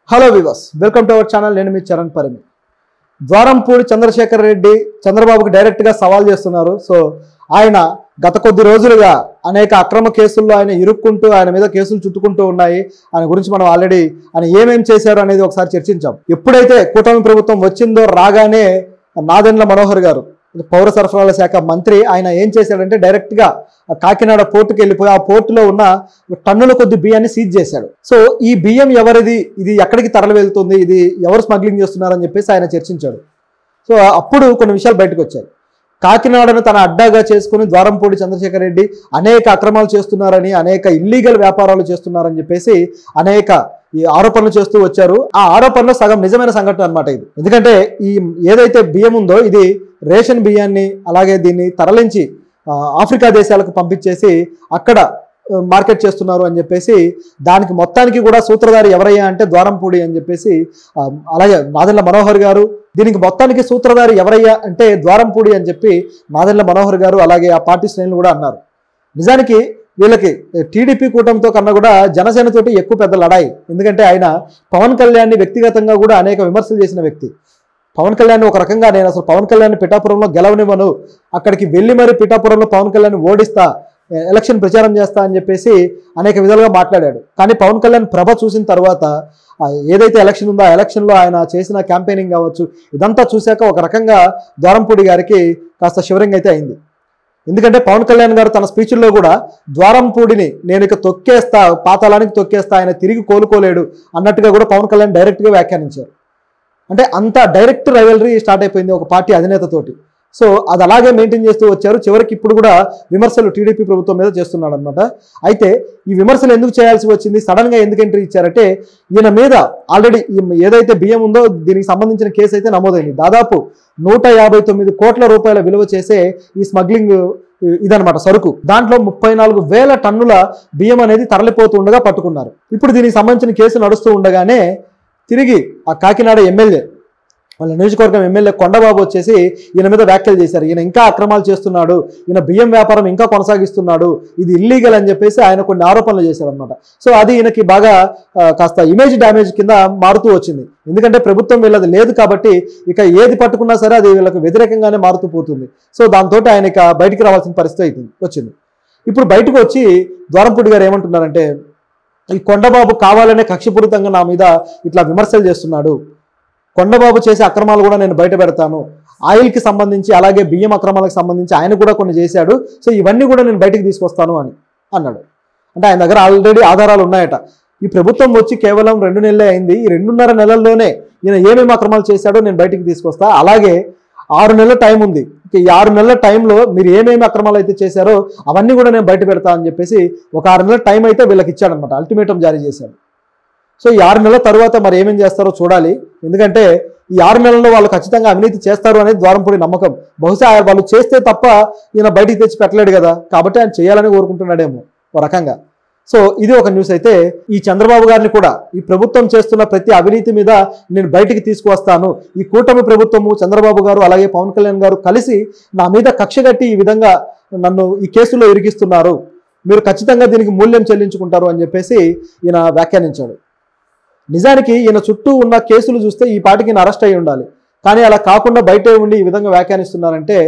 Hello viewers, welcome to our channel. నేను మీ చరణ్ పరిమి. ద్వారంపూడి చంద్రశేఖర్ రెడ్డి చంద్రబాబుకి డైరెక్ట్గా సవాల్ చేస్తున్నారు. సో ఆయన గత కొద్ది రోజులుగా అనేక అక్రమ కేసుల్లో ఆయన ఇరుక్కుంటూ ఆయన మీద కేసులు చుట్టుకుంటూ ఉన్నాయి. ఆయన గురించి మనం ఆల్రెడీ ఆయన ఏమేం చేశారు అనేది ఒకసారి చర్చించాం. ఎప్పుడైతే కూటమి ప్రభుత్వం వచ్చిందో రాగానే నాదెండ్ల మనోహర్ గారు పౌర సరఫరాల శాఖ మంత్రి ఆయన ఏం చేశాడంటే డైరెక్ట్గా కాకినాడ పోర్టుకి వెళ్ళిపోయి ఆ పోర్టులో ఉన్న టన్నుల కొద్ది బియ్యాన్ని సీజ్ చేశాడు. సో ఈ బియ్యం ఎవరిది, ఇది ఎక్కడికి తరలి వెళ్తుంది, ఇది ఎవరు స్మగ్లింగ్ చేస్తున్నారని చెప్పేసి ఆయన చర్చించాడు. సో అప్పుడు కొన్ని విషయాలు బయటకు వచ్చాయి. కాకినాడను తన అడ్డాగా చేసుకుని ద్వారంపూడి చంద్రశేఖర్ రెడ్డి అనేక అక్రమాలు చేస్తున్నారని, అనేక ఇల్లీగల్ వ్యాపారాలు చేస్తున్నారని చెప్పేసి అనేక ఈ ఆరోపణలు చేస్తూ వచ్చారు. ఆ ఆరోపణలో సగం నిజమైన సంఘటన అనమాట ఇది. ఎందుకంటే ఈ ఏదైతే బియ్యం ఉందో ఇది రేషన్ బియ్యాన్ని, అలాగే దీన్ని తరలించి ఆఫ్రికా దేశాలకు పంపించేసి అక్కడ మార్కెట్ చేస్తున్నారు అని చెప్పేసి, దానికి మొత్తానికి కూడా సూత్రధారి ఎవరయ్యా అంటే ద్వారంపూడి అని చెప్పేసి, అలాగే నాదెండ్ల మనోహర్ గారు దీనికి మొత్తానికి సూత్రధారి ఎవరయ్యా అంటే ద్వారంపూడి అని చెప్పి నాదెండ్ల మనోహర్ గారు అలాగే ఆ పార్టీ శ్రేణులు కూడా అన్నారు. నిజానికి వీళ్ళకి టీడీపీ కూటమితో కన్నా కూడా జనసేనతోటి ఎక్కువ పెద్ద లడాయి. ఎందుకంటే ఆయన పవన్ కళ్యాణ్ని వ్యక్తిగతంగా కూడా అనేక విమర్శలు చేసిన వ్యక్తి. పవన్ కళ్యాణ్ ఒక రకంగా నేను అసలు పవన్ కళ్యాణ్ పిఠాపురంలో గెలవనివ్వను, అక్కడికి వెళ్ళి మరి పిఠాపురంలో పవన్ కళ్యాణ్ ఓడిస్తా, ఎలక్షన్ ప్రచారం చేస్తా అని చెప్పేసి అనేక విధాలుగా మాట్లాడాడు. కానీ పవన్ కళ్యాణ్ ప్రభ చూసిన తర్వాత ఏదైతే ఎలక్షన్ ఉందో ఆ ఎలక్షన్లో ఆయన చేసిన క్యాంపెయినింగ్ కావచ్చు, ఇదంతా చూశాక ఒక రకంగా ద్వారంపూడి గారికి కాస్త షివరింగ్ అయితే అయింది. ఎందుకంటే పవన్ కళ్యాణ్ గారు తన స్పీచ్ల్లో కూడా ద్వారంపూడిని నేను ఇక తొక్కేస్తా, పాతాళానికి తొక్కేస్తా, ఆయన తిరిగి కోలుకోలేడు అన్నట్టుగా కూడా పవన్ కళ్యాణ్ డైరెక్ట్గా వ్యాఖ్యానించారు. అంటే అంత డైరెక్ట్ రైవలరీ స్టార్ట్ అయిపోయింది ఒక పార్టీ అధినేతతోటి. సో అది అలాగే మెయింటైన్ చేస్తూ వచ్చారు. చివరికి ఇప్పుడు కూడా విమర్శలు టీడీపీ ప్రభుత్వం మీద చేస్తున్నాడు అనమాట. అయితే ఈ విమర్శలు ఎందుకు చేయాల్సి వచ్చింది, సడన్గా ఎందుకు ఎంట్రీ ఇచ్చారంటే ఈయన మీద ఆల్రెడీ ఏదైతే బియ్యం ఉందో దీనికి సంబంధించిన కేసు అయితే నమోదైంది. దాదాపు 159 కోట్ల రూపాయల విలువ చేసే ఈ స్మగ్లింగ్ ఇదనమాట సరుకు. దాంట్లో 34,000 టన్నుల బియ్యం అనేది తరలిపోతూ ఉండగా పట్టుకున్నారు. ఇప్పుడు దీనికి సంబంధించిన కేసు నడుస్తూ ఉండగానే తిరిగి ఆ కాకినాడ ఎమ్మెల్యే, వాళ్ళ నియోజకవర్గం ఎమ్మెల్యే కొండబాబు వచ్చేసి ఈయన మీద వ్యాఖ్యలు చేశారు. ఈయన ఇంకా అక్రమాలు చేస్తున్నాడు, ఈయన బియ్యం వ్యాపారం ఇంకా కొనసాగిస్తున్నాడు, ఇది ఇల్లీగల్ అని చెప్పేసి ఆయన కొన్ని ఆరోపణలు చేశారనమాట. సో అది ఈయనకి బాగా కాస్త ఇమేజ్ డ్యామేజ్ కింద మారుతూ వచ్చింది. ఎందుకంటే ప్రభుత్వం వీళ్ళది లేదు కాబట్టి ఇక ఏది పట్టుకున్నా సరే అది వీళ్ళకి వ్యతిరేకంగానే మారుతూ పోతుంది. సో దాంతో ఆయన ఇక బయటికి రావాల్సిన పరిస్థితి వచ్చింది. ఇప్పుడు బయటకు వచ్చి ద్వారంపూడి గారు ఏమంటున్నారంటే, ఈ కొండబాబు కావాలనే కక్షపూరితంగా నా మీద ఇట్లా విమర్శలు చేస్తున్నాడు, కొండబాబు చేసే అక్రమాలు కూడా నేను బయట పెడతాను, ఆయిల్కి సంబంధించి అలాగే బియ్యం అక్రమాలకు సంబంధించి ఆయన కూడా కొన్ని చేశాడు, సో ఇవన్నీ కూడా నేను బయటికి తీసుకొస్తాను అని అన్నాడు. అంటే ఆయన దగ్గర ఆల్రెడీ ఆధారాలు ఉన్నాయట. ఈ ప్రభుత్వం వచ్చి కేవలం 2 నెలలే అయింది. ఈ 2.5 నెలల్లోనే ఈయన ఏమేమి అక్రమాలు చేశాడో నేను బయటికి తీసుకొస్తా, అలాగే 6 నెలల టైం ఉంది, ఈ 6 నెలల టైంలో మీరు ఏమేమి అక్రమాలు అయితే చేశారో అవన్నీ కూడా నేను బయట పెడతా అని చెప్పేసి ఒక 6 నెలల టైం అయితే వీళ్ళకి ఇచ్చాడనమాట, అల్టిమేటం జారీ చేశాడు. సో ఈ 6 నెలల తర్వాత మరి ఏమేం చేస్తారో చూడాలి. ఎందుకంటే ఈ 6 నెలల్లో వాళ్ళు ఖచ్చితంగా అవినీతి చేస్తారు అనేది ద్వారంపూడి నమ్మకం. బహుశా వాళ్ళు చేస్తే తప్ప ఈయన బయటికి తెచ్చి పెట్టలేడు కదా, కాబట్టి ఆయన చేయాలని కోరుకుంటున్నాడేమో ఒక రకంగా. సో ఇది ఒక న్యూస్. అయితే ఈ చంద్రబాబు గారిని కూడా ఈ ప్రభుత్వం చేస్తున్న ప్రతి అవినీతి మీద నేను బయటికి తీసుకువస్తాను, ఈ కూటమి ప్రభుత్వము చంద్రబాబు గారు అలాగే పవన్ కళ్యాణ్ గారు కలిసి నా మీద కక్ష కట్టి ఈ విధంగా నన్ను ఈ కేసులో ఇరికిస్తున్నారు, మీరు ఖచ్చితంగా దీనికి మూల్యం చెల్లించుకుంటారు అని చెప్పేసి ఈయన వ్యాఖ్యానించాడు. నిజానికి ఈయన చుట్టూ ఉన్న కేసులు చూస్తే ఈ పాటికి ఈయన అరెస్ట్ అయి ఉండాలి, కానీ అలా కాకుండా బయటే ఉండి ఈ విధంగా వ్యాఖ్యానిస్తున్నారంటే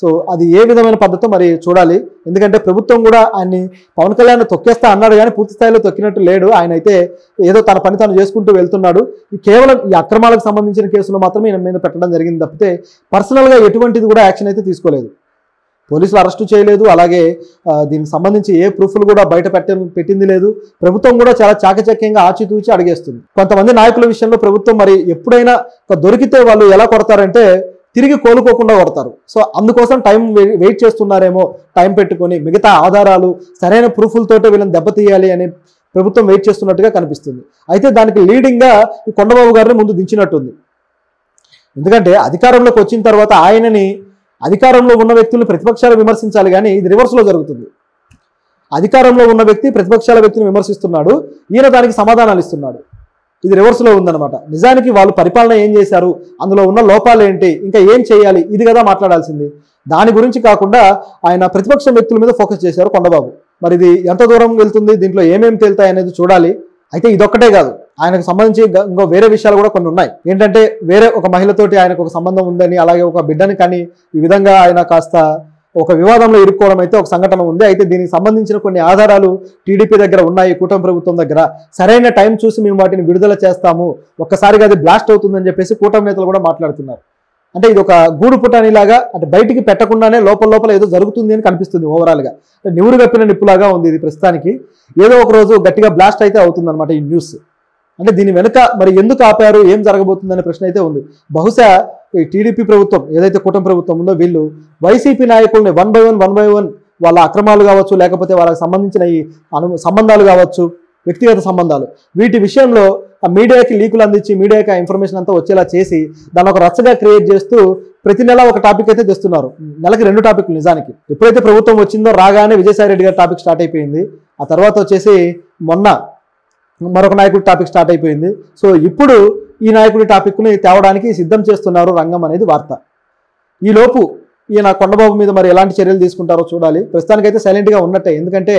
సో అది ఏ విధమైన పద్ధతో మరి చూడాలి. ఎందుకంటే ప్రభుత్వం కూడా ఆయన్ని పవన్ కళ్యాణ్ తొక్కేస్తా అన్నాడు కానీ పూర్తి స్థాయిలో తొక్కినట్టు లేడు. ఆయన అయితే ఏదో తన పని తాను చేసుకుంటూ వెళ్తున్నాడు. ఈ కేవలం ఈ అక్రమాలకు సంబంధించిన కేసులు మాత్రమే ఈయన మీద పెట్టడం జరిగింది తప్పితే పర్సనల్గా ఎటువంటిది కూడా యాక్షన్ అయితే తీసుకోలేదు. పోలీసులు అరెస్టు చేయలేదు, అలాగే దీనికి సంబంధించి ఏ ప్రూఫ్లు కూడా బయట పెట్టింది లేదు. ప్రభుత్వం కూడా చాలా చాకచక్యంగా ఆచితూచి అడిగేస్తుంది. కొంతమంది నాయకుల విషయంలో ప్రభుత్వం మరి ఎప్పుడైనా దొరికితే వాళ్ళు ఎలా కొడతారంటే తిరిగి కోలుకోకుండా కొడతారు. సో అందుకోసం టైం వెయిట్ చేస్తున్నారేమో, టైం పెట్టుకొని మిగతా ఆధారాలు సరైన ప్రూఫ్లతోటే వీళ్ళని దెబ్బతీయాలి అని ప్రభుత్వం వెయిట్ చేస్తున్నట్టుగా కనిపిస్తుంది. అయితే దానికి లీడింగ్గా ఈ కొండబాబు గారిని ముందు దించినట్టుంది. ఎందుకంటే అధికారంలోకి వచ్చిన తర్వాత ఆయనని అధికారంలో ఉన్న వ్యక్తులను ప్రతిపక్షాలు విమర్శించాలి, కానీ ఇది రివర్స్లో జరుగుతుంది. అధికారంలో ఉన్న వ్యక్తి ప్రతిపక్షాల వ్యక్తిని విమర్శిస్తున్నాడు, ఈయన దానికి సమాధానాలు ఇస్తున్నాడు. ఇది రివర్స్లో ఉందన్నమాట. నిజానికి వాళ్ళు పరిపాలన ఏం చేశారు, అందులో ఉన్న లోపాలు ఏంటి, ఇంకా ఏం చేయాలి, ఇది కదా మాట్లాడాల్సింది. దాని గురించి కాకుండా ఆయన ప్రతిపక్ష వ్యక్తుల మీద ఫోకస్ చేశారు కొండబాబు. మరి ఇది ఎంత దూరం వెళ్తుంది, దీంట్లో ఏమేమి తేలుతాయి అనేది చూడాలి. అయితే ఇదొక్కటే కాదు, ఆయనకు సంబంధించి ఇంకో వేరే విషయాలు కూడా కొన్ని ఉన్నాయి. ఏంటంటే వేరే ఒక మహిళతోటి ఆయనకు ఒక సంబంధం ఉందని, అలాగే ఒక బిడ్డని కానీ ఈ విధంగా ఆయన కాస్త ఒక వివాదంలో ఇరుక్కోవడం అయితే ఒక సంఘటన ఉంది. అయితే దీనికి సంబంధించిన కొన్ని ఆధారాలు టీడీపీ దగ్గర ఉన్నాయి, కూటమి ప్రభుత్వం దగ్గర. సరైన టైం చూసి మేము వాటిని విడుదల చేస్తాము, ఒక్కసారిగా అది బ్లాస్ట్ అవుతుందని చెప్పేసి కూటమి నేతలు కూడా మాట్లాడుతున్నారు. అంటే ఇది ఒక గూడు పుటానిలాగా, అంటే బయటికి పెట్టకుండానే లోపల ఏదో జరుగుతుంది అని కనిపిస్తుంది ఓవరాల్గా. అంటే నివురు కప్పిన నిప్పులాగా ఉంది ఇది ప్రస్తుతానికి. ఏదో ఒక రోజు గట్టిగా బ్లాస్ట్ అయితే అవుతుందన్నమాట ఈ న్యూస్. అంటే దీని వెనుక మరి ఎందుకు ఆపారు, ఏం జరగబోతుందనే ప్రశ్న అయితే ఉంది. బహుశా ఈ టీడీపీ ప్రభుత్వం ఏదైతే కూటమి ప్రభుత్వం ఉందో వీళ్ళు వైసీపీ నాయకుల్ని వన్ బై వన్ వాళ్ళ అక్రమాలు కావచ్చు, లేకపోతే వాళ్ళకి సంబంధించిన ఈ సంబంధాలు కావచ్చు, వ్యక్తిగత సంబంధాలు, వీటి విషయంలో ఆ మీడియాకి లీకులు అందించి మీడియాకి ఆ ఇన్ఫర్మేషన్ అంతా వచ్చేలా చేసి దాన్ని ఒక రచ్చగా క్రియేట్ చేస్తూ ప్రతి నెల ఒక టాపిక్ అయితే తెస్తున్నారు. నెలకి 2 టాపిక్లు. నిజానికి ఎప్పుడైతే ప్రభుత్వం వచ్చిందో రాగానే విజయసాయి రెడ్డి గారి టాపిక్ స్టార్ట్ అయిపోయింది. ఆ తర్వాత వచ్చేసి మొన్న మరొక నాయకుడి టాపిక్ స్టార్ట్ అయిపోయింది. సో ఇప్పుడు ఈ నాయకుడి టాపిక్ని తేవడానికి సిద్ధం చేస్తున్నారు రంగం అనేది వార్త. ఈలోపు ఈయన కొండబాబు మీద మరి ఎలాంటి చర్యలు తీసుకుంటారో చూడాలి. ప్రస్తుతానికైతే సైలెంట్గా ఉన్నట్టే, ఎందుకంటే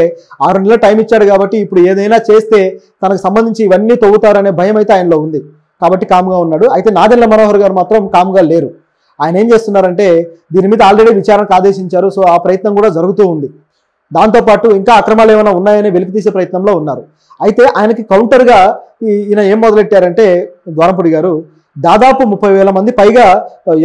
6 నెలల టైం ఇచ్చాడు కాబట్టి ఇప్పుడు ఏదైనా చేస్తే తనకు సంబంధించి ఇవన్నీ తవ్వుతారనే భయం అయితే ఆయనలో ఉంది కాబట్టి కామ్గా ఉన్నాడు. అయితే నాదెళ్ల మనోహర్ గారు మాత్రం కామ్గా లేరు. ఆయన ఏం చేస్తున్నారంటే దీని మీద ఆల్రెడీ విచారణకు ఆదేశించారు. సో ఆ ప్రయత్నం కూడా జరుగుతూ ఉంది. దాంతోపాటు ఇంకా అక్రమాలు ఏమైనా ఉన్నాయని వెలికితీసే ప్రయత్నంలో ఉన్నారు. అయితే ఆయనకి కౌంటర్గా ఈయన ఏం మొదలెట్టారంటే ద్వారంపూడి గారు దాదాపు 30,000 మంది పైగా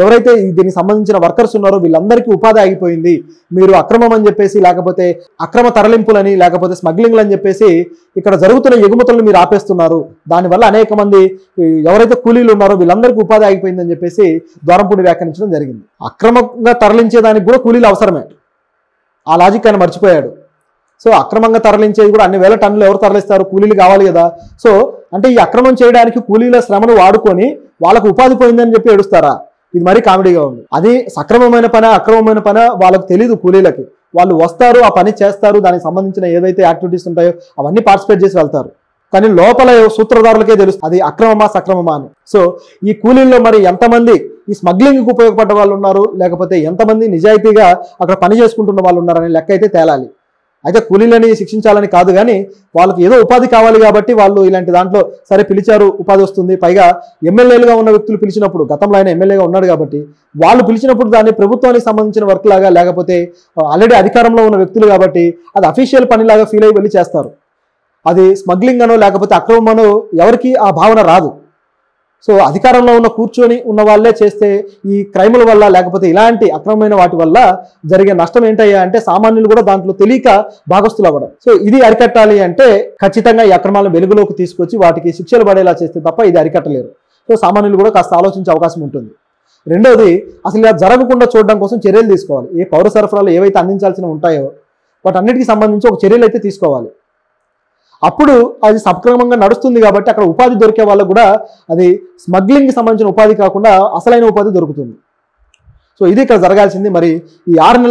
ఎవరైతే దీనికి సంబంధించిన వర్కర్స్ ఉన్నారో వీళ్ళందరికీ ఉపాధి ఆగిపోయింది, మీరు అక్రమం అని చెప్పేసి, లేకపోతే అక్రమ తరలింపులని, లేకపోతే స్మగ్లింగ్లు అని చెప్పేసి ఇక్కడ జరుగుతున్న ఎగుమతులను మీరు ఆపేస్తున్నారు, దానివల్ల అనేక మంది ఎవరైతే కూలీలు ఉన్నారో వీళ్ళందరికీ ఉపాధి ఆగిపోయిందని చెప్పేసి ద్వారంపూడి వ్యాఖ్యానించడం జరిగింది. అక్రమంగా తరలించేదానికి కూడా కూలీలు అవసరమే, ఆ లాజిక్ ఆయన మర్చిపోయాడు. సో అక్రమంగా తరలించేది కూడా అన్ని వేల టన్నులు ఎవరు తరలిస్తారు, కూలీలు కావాలి కదా. సో అంటే ఈ అక్రమం చేయడానికి కూలీల శ్రమను వాడుకొని వాళ్ళకు ఉపాధి పోయిందని చెప్పి ఏడుస్తారా? ఇది మరీ కామెడీగా ఉంది. అది సక్రమమైన పని అక్రమమైన పని వాళ్ళకు తెలీదు. కూలీలకి వాళ్ళు వస్తారు, ఆ పని చేస్తారు, దానికి సంబంధించిన ఏదైతే యాక్టివిటీస్ ఉంటాయో అవన్నీ పార్టిసిపేట్ చేసి వెళ్తారు. కానీ లోపల సూత్రధారులకే తెలుసు అది అక్రమమా సక్రమమా అని. సో ఈ కూలీల్లో మరి ఎంతమంది ఈ స్మగ్లింగ్కి ఉపయోగపడ్డ వాళ్ళు ఉన్నారు, లేకపోతే ఎంతమంది నిజాయితీగా అక్కడ పని చేసుకుంటున్న వాళ్ళు ఉన్నారనే లెక్క అయితే తేలాలి. అయితే కూలీలని శిక్షించాలని కాదు, కానీ వాళ్ళకి ఏదో ఉపాధి కావాలి కాబట్టి వాళ్ళు ఇలాంటి దాంట్లో సరే పిలిచారు, ఉపాధి వస్తుంది. పైగా ఎమ్మెల్యేలుగా ఉన్న వ్యక్తులు పిలిచినప్పుడు, గతంలో ఆయన ఎమ్మెల్యేగా ఉన్నాడు కాబట్టి వాళ్ళు పిలిచినప్పుడు దాన్ని ప్రభుత్వానికి సంబంధించిన వర్క్ లాగా, లేకపోతే ఆల్రెడీ అధికారంలో ఉన్న వ్యక్తులు కాబట్టి అది అఫీషియల్ పనిలాగా ఫీల్ అయ్యి వెళ్ళి చేస్తారు. అది స్మగ్లింగ్ అనో లేకపోతే అక్రమం అనో ఎవరికి ఆ భావన రాదు. సో అధికారంలో కూర్చొని ఉన్న వాళ్ళే చేస్తే ఈ క్రైముల వల్ల, లేకపోతే ఇలాంటి అక్రమమైన వాటి వల్ల జరిగే నష్టం ఏంటయ్యా అంటే సామాన్యులు కూడా దాంట్లో తెలియక భాగస్తులు అవ్వడం. సో ఇది అరికట్టాలి అంటే ఖచ్చితంగా ఈ అక్రమాలను వెలుగులోకి తీసుకొచ్చి వాటికి శిక్షలు పడేలా చేస్తే తప్ప ఇది అరికట్టలేరు. సో సామాన్యులు కూడా కాస్త ఆలోచించే అవకాశం ఉంటుంది. రెండోది, అసలు ఇలా జరగకుండా చూడడం కోసం చర్యలు తీసుకోవాలి. ఏ పౌర సరఫరాలు ఏవైతే అందించాల్సినవి ఉంటాయో వాటన్నిటికీ సంబంధించి ఒక చర్యలు అయితే తీసుకోవాలి. అప్పుడు అది సక్రమంగా నడుస్తుంది కాబట్టి అక్కడ ఉపాధి దొరికే వాళ్ళకు కూడా అది స్మగ్లింగ్కి సంబంధించిన ఉపాధి కాకుండా అసలైన ఉపాధి దొరుకుతుంది. సో ఇది ఇక్కడ జరగాల్సింది. మరి ఈ 6 నెలల